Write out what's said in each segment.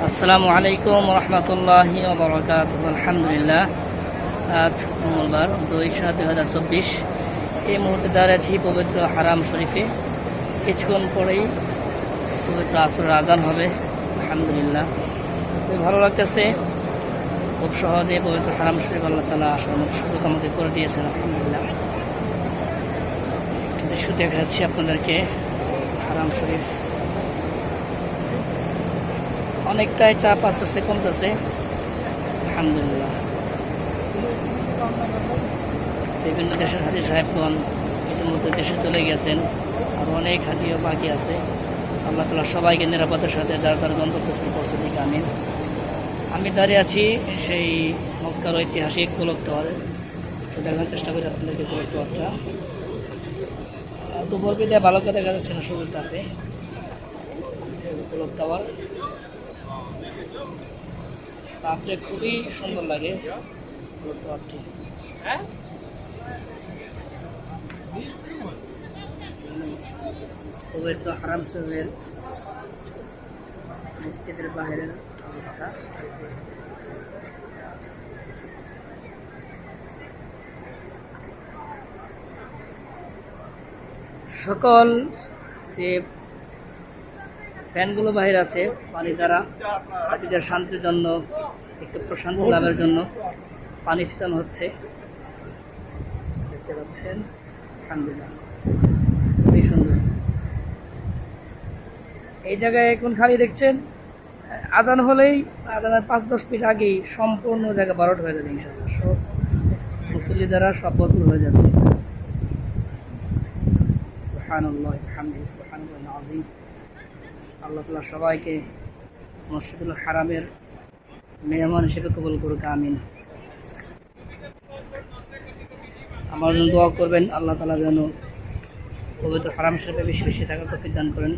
আসসালামু আলাইকুম রহমতুল্লাহি ওয়া বারাকাতুহু। আলহামদুলিল্লাহ, আজ মঙ্গলবার 2/7/2024। এই মুহূর্তে দাঁড়িয়েছি পবিত্র হারাম শরীফে। কিছুক্ষণ পরেই পবিত্র আসরের আজান হবে। আলহামদুলিল্লাহ, খুবই ভালো লাগতেছে। খুব সহজে পবিত্র হারাম শরীফ আল্লাহ তাআলা আসার মতো সুযোগ আমাকে করে দিয়েছেন। আলহামদুলিল্লাহ, দৃশ্য দেখাচ্ছি আপনাদেরকে। হারাম শরীফ অনেকটাই চাপ আস্তে আস্তে কমতেছে। আলহামদুলিল্লাহ, বিভিন্ন দেশের হাজি সাহেবগণ ইতিমধ্যে দেশে চলে গেছেন, আর অনেক হাজিও বাকি আছে। আল্লাহ তাআলা সবাইকে নিরাপদের সাথে যার তার গন্তব্যস্থলে পৌঁছে দিক, আমিন। আমি দাঁড়িয়ে আছি সেই মক্কার ঐতিহাসিক গোলক টাওয়ারে। দেখার চেষ্টা করি আপনাদেরকে গোলক টাওয়ারটা। দুপুর বিদায় ভালো করে দেখা যাচ্ছে না সূর্যের তাপে। গোলক টাওয়ার তাপরে খুবই সুন্দর লাগে গোলক টাওয়ারটি। পবিত্র হারাম শরীফের মসজিদের বাহিরের অবস্থা। সকল যে ফ্যানগুলো বাহির আছে পানি দ্বারা হাজিদের শান্তির জন্য, একটু প্রশান্তি লাভের জন্য পানি ছিটানো হচ্ছে, দেখতে পাচ্ছেন। আলহামদুলিল্লাহ, খুবই সুন্দর। এই জায়গায় এখন খালি দেখছেন, আজান হলেই আজানের 5-10 মিনিট আগেই সম্পূর্ণ জায়গা বারোট হয়ে যাবে। ইনশাআল্লাহ সব মুসল্লি দ্বারা সব ভরপুর হয়ে যাবে। সুবহানাল্লাহ বিহামদিহি সুবহানাল্লাহিল আযীম। আল্লাহ তাআলা সবাইকে মসজিদুল হারামের মেহমান হিসেবে কবুল করুক, আমিন। আমার জন্য দোয়া করবেন, আল্লাহ তাআলা যেন পবিত্র হারাম শরীফে বেশি বেশি থাকার তৌফিক দান করেন।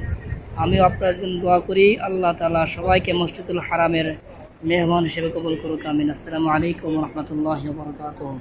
আমিও আপনার জন্য দোয়া করি, আল্লাহ তাআলা সবাইকে মসজিদুল হারামের মেহমান হিসেবে কবুল করুক, আমিন। আসসালামু আলাইকুম রহমতুল্লাহি ওয়া বারাকাতুহু।